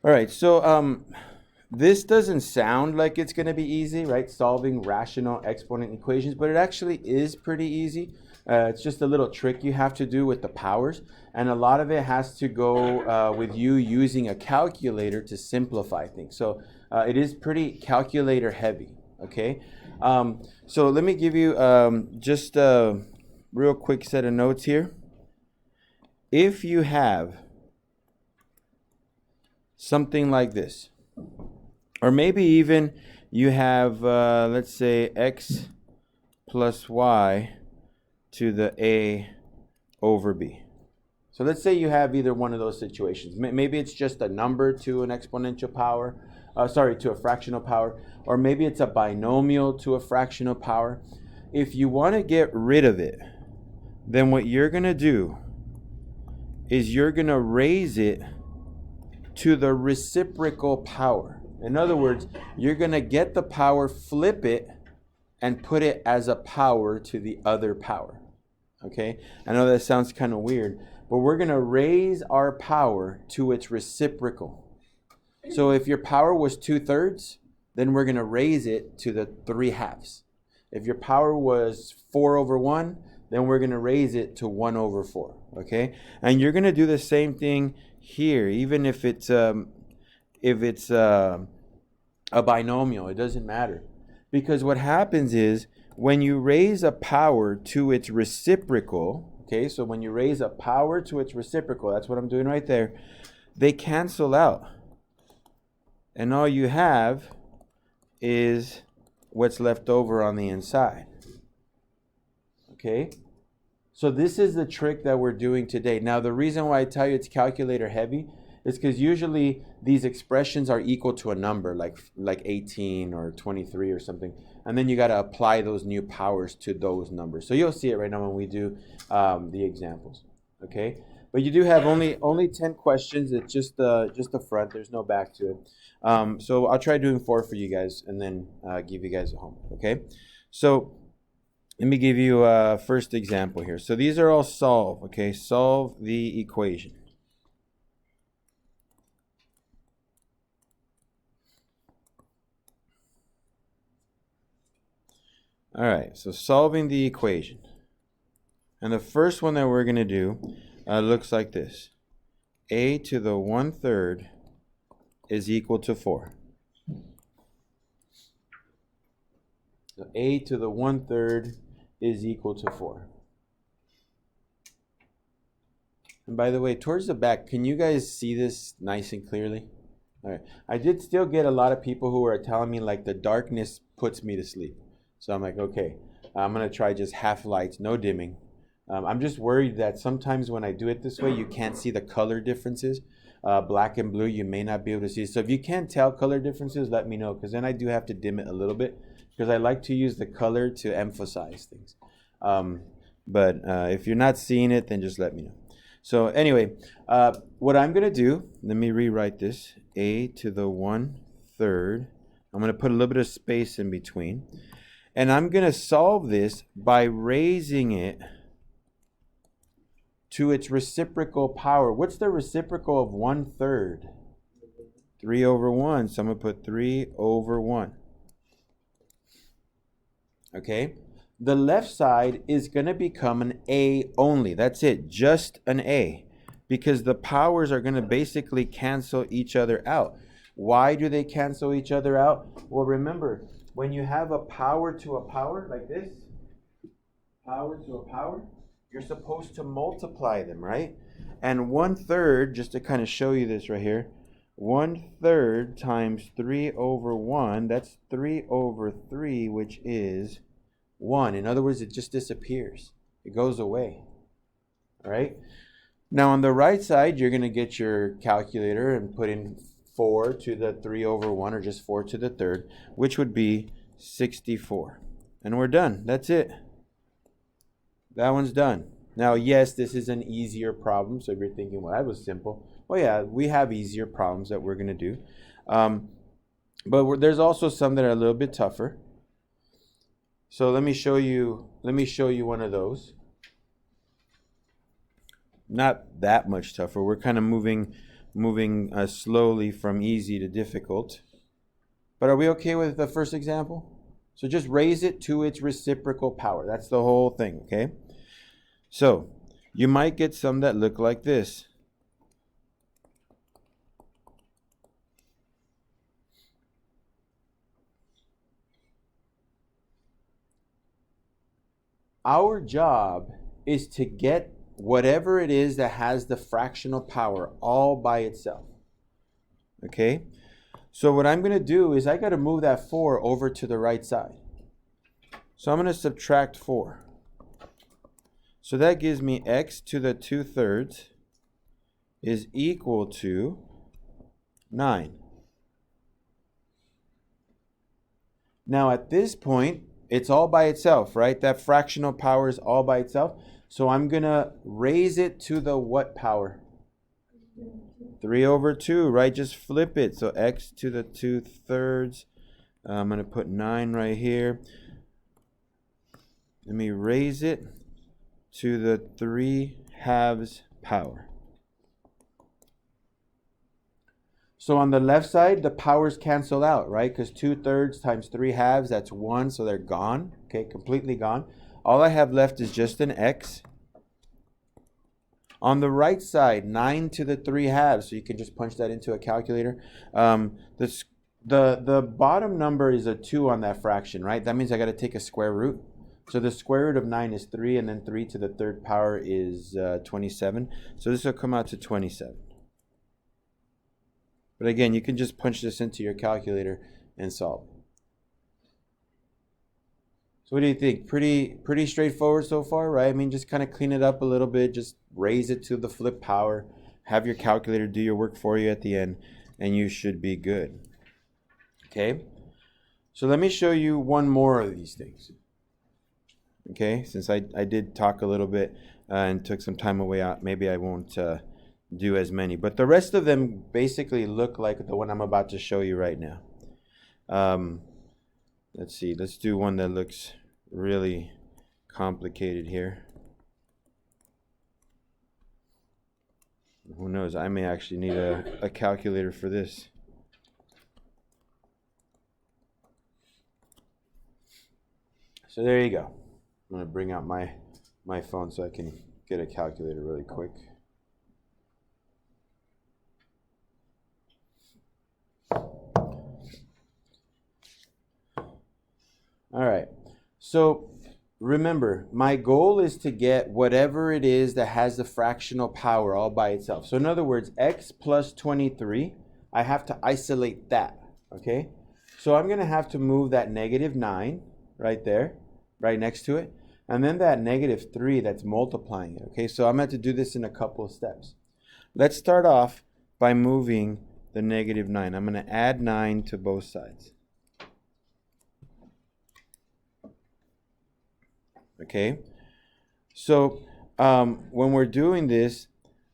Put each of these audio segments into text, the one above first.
All right, so this doesn't sound like it's going to be easy, right? Solving rational exponent equations, but it actually is pretty easy. It's just a little trick you have to do with the powers, and a lot of it has to go with you using a calculator to simplify things. So it is pretty calculator heavy, okay? So let me give you just a real quick set of notes here. If you have something like this, or maybe even you have, let's say, x plus y to the a over b. So let's say you have either one of those situations. Maybe it's just a number to an exponential power, to a fractional power, or maybe it's a binomial to a fractional power. If you want to get rid of it, then what you're going to do is you're going to raise it to the reciprocal power. In other words, you're going to get the power, flip it, and put it as a power to the other power. Okay? I know that sounds kind of weird, but we're going to raise our power to its reciprocal. So if your power was 2/3, then we're going to raise it to the 3/2. If your power was 4/1, then we're going to raise it to 1/4. Okay? And you're going to do the same thing here, even if it's a binomial, it doesn't matter. Because what happens is when you raise a power to its reciprocal, okay, so when you raise a power to its reciprocal, that's what I'm doing right there, they cancel out. And all you have is what's left over on the inside. Okay? So this is the trick that we're doing today. Now, the reason why I tell you it's calculator heavy is because usually these expressions are equal to a number like 18 or 23 or something. And then you got to apply those new powers to those numbers. So you'll see it right now when we do the examples. Okay? But you do have only 10 questions. It's just the front. There's no back to it. So I'll try doing 4 for you guys and then give you guys a homework. Okay? So let me give you a first example here. So these are all solve, okay? Solve the equation. All right, so solving the equation. And the first one that we're going to do looks like this. A to the 1/3 is equal to 4. So A to the 1/3 is equal to 4. And by the way, towards the back, can you guys see this nice and clearly? All right. I did still get a lot of people who are telling me like the darkness puts me to sleep. So I'm like, okay, I'm going to try just half lights, no dimming. I'm just worried that sometimes when I do it this way, you can't see the color differences. Black and blue, you may not be able to see. So if you can't tell color differences, let me know, because then I do have to dim it a little bit, because I like to use the color to emphasize things. But if you're not seeing it, then just let me know. So anyway, what I'm going to do, let me rewrite this. A to the 1/3. I'm going to put a little bit of space in between. And I'm going to solve this by raising it to its reciprocal power. What's the reciprocal of 1/3? 3/1. So I'm going to put 3/1. Okay? The left side is going to become an A only. That's it, just an A. Because the powers are going to basically cancel each other out. Why do they cancel each other out? Well, remember, when you have a power to a power like this, power to a power, you're supposed to multiply them, right? And 1/3, just to kind of show you this right here, 1/3 times 3/1, that's 3/3, which is 1. In other words, it just disappears. It goes away. All right? Now, on the right side, you're going to get your calculator and put in 4 to the 3/1, or just 4 to the 3rd, which would be 64. And we're done. That's it. That one's done. Now, yes, this is an easier problem. So if you're thinking, well, that was simple. Well, yeah, we have easier problems that we're going to do. But there's also some that are a little bit tougher. So let me show you one of those. Not that much tougher. We're kind of moving moving slowly from easy to difficult. But are we okay with the first example? So just raise it to its reciprocal power. That's the whole thing, okay? So you might get some that look like this. Our job is to get whatever it is that has the fractional power all by itself. Okay? So what I'm going to do is I got to move that 4 over to the right side. So I'm going to subtract 4. So that gives me x to the 2/3 is equal to 9. Now at this point, it's all by itself, right? That fractional power is all by itself. So I'm going to raise it to the what power? 3 over 2, right? Just flip it. So x to the 2/3. I'm going to put 9 right here. Let me raise it to the 3/2 power. So on the left side, the powers cancel out, right? Because 2/3 times 3/2, that's 1, so they're gone. Okay, completely gone. All I have left is just an x. On the right side, 9 to the 3/2, so you can just punch that into a calculator. The bottom number is a 2 on that fraction, right? That means I got to take a square root. So the square root of 9 is 3, and then 3 to the 3rd power is 27. So this will come out to 27. But again, you can just punch this into your calculator and solve. So what do you think? Pretty straightforward so far, right? I mean, just kind of clean it up a little bit. Just raise it to the flip power. Have your calculator do your work for you at the end, and you should be good. Okay? So let me show you one more of these things. Okay? Since I did talk a little bit and took some time away out, maybe I won't do as many. But the rest of them basically look like the one I'm about to show you right now. Let's see. Let's do one that looks really complicated here. Who knows? I may actually need a calculator for this. So there you go. I'm going to bring out my phone so I can get a calculator really quick. All right, so remember, my goal is to get whatever it is that has the fractional power all by itself. So in other words, x plus 23, I have to isolate that, okay? So I'm going to have to move that -9 right there, right next to it, and then that -3 that's multiplying it, okay? So I'm going to have to do this in a couple of steps. Let's start off by moving the -9. I'm going to add 9 to both sides. Okay, so when we're doing this,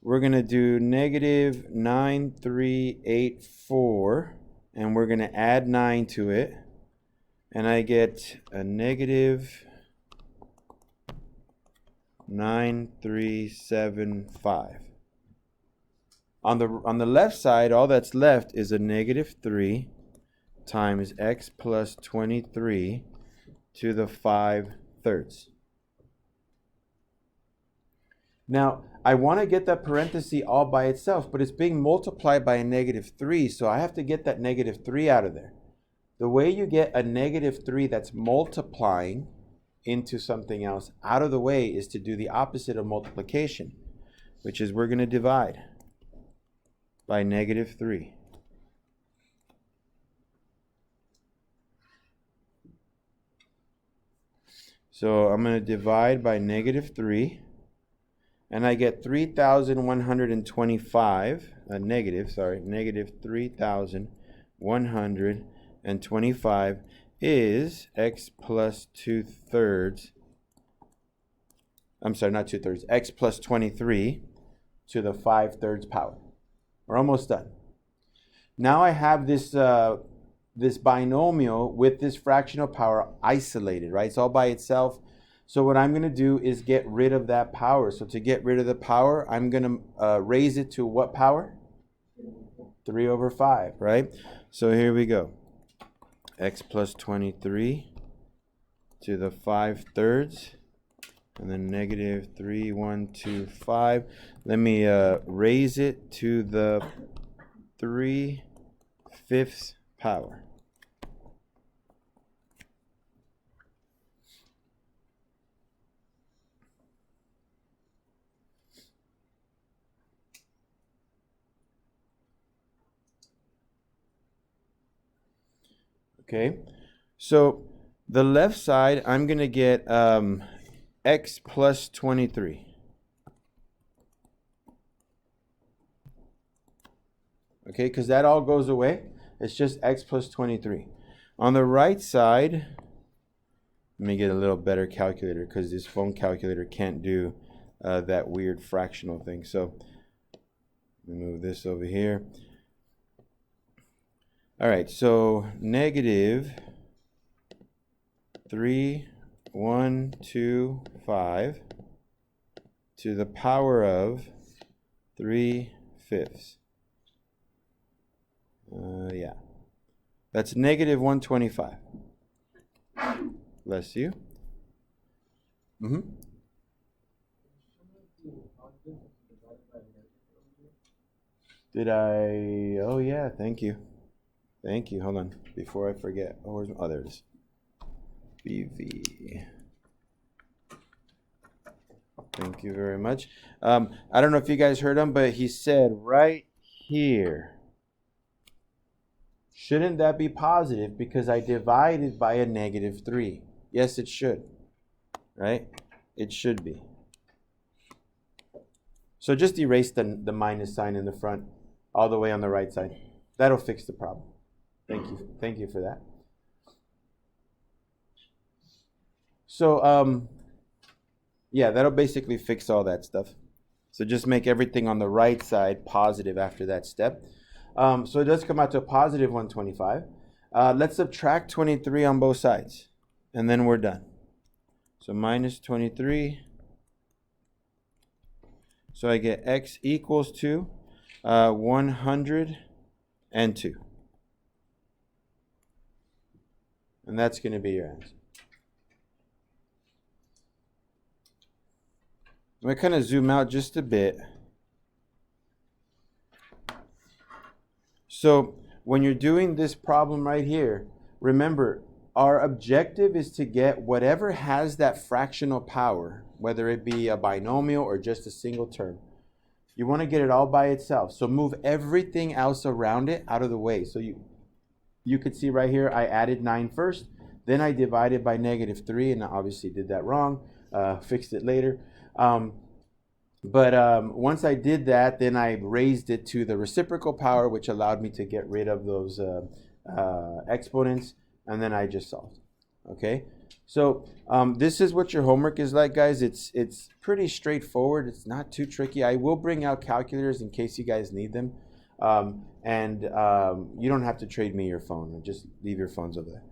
we're going to do -9384, and we're going to add 9 to it, and I get a -9375. On the left side, all that's left is a -3 times x plus 23 to the 5/3. Now, I want to get that parenthesis all by itself, but it's being multiplied by a -3, so I have to get that -3 out of there. The way you get a -3 that's multiplying into something else out of the way is to do the opposite of multiplication, which is we're going to divide by -3. So I'm going to divide by -3. And I get 3,125, -3,125 is x plus 2/3. I'm sorry, not 2/3, x plus 23 to the 5/3 power. We're almost done. Now I have this binomial with this fractional power isolated, right? It's all by itself. So what I'm going to do is get rid of that power. So to get rid of the power, I'm going to raise it to what power? 3 over 5, right? So here we go. X plus 23 to the 5/3. And then negative 3,125. Let me raise it to the 3/5 power. Okay, so the left side, I'm going to get x plus 23. Okay, because that all goes away. It's just x plus 23. On the right side, let me get a little better calculator because this phone calculator can't do that weird fractional thing. So let me move this over here. All right, so negative 3,125 to the power of 3/5. Yeah, that's negative 125. Bless you. Did I? Oh yeah, thank you. Thank you. Hold on, before I forget. Oh, where's my, oh, there it is. BV. Thank you very much. I don't know if you guys heard him, but he said right here. Shouldn't that be positive because I divided by a negative 3? Yes, it should. Right? It should be. So just erase the minus sign in the front all the way on the right side. That'll fix the problem. Thank you. Thank you for that. So, yeah, that'll basically fix all that stuff. So just make everything on the right side positive after that step. So it does come out to a positive 125. Let's subtract 23 on both sides, and then we're done. So minus 23. So I get x equals to 102. And that's going to be your answer. I'm going to kind of zoom out just a bit. So when you're doing this problem right here, remember, our objective is to get whatever has that fractional power, whether it be a binomial or just a single term. You want to get it all by itself. So move everything else around it out of the way. So you could see right here, I added 9 first, then I divided by negative 3, and I obviously did that wrong, fixed it later. Once I did that, then I raised it to the reciprocal power, which allowed me to get rid of those exponents, and then I just solved. Okay, so this is what your homework is like, guys. It's pretty straightforward. It's not too tricky. I will bring out calculators in case you guys need them. You don't have to trade me your phone. Just leave your phones over there.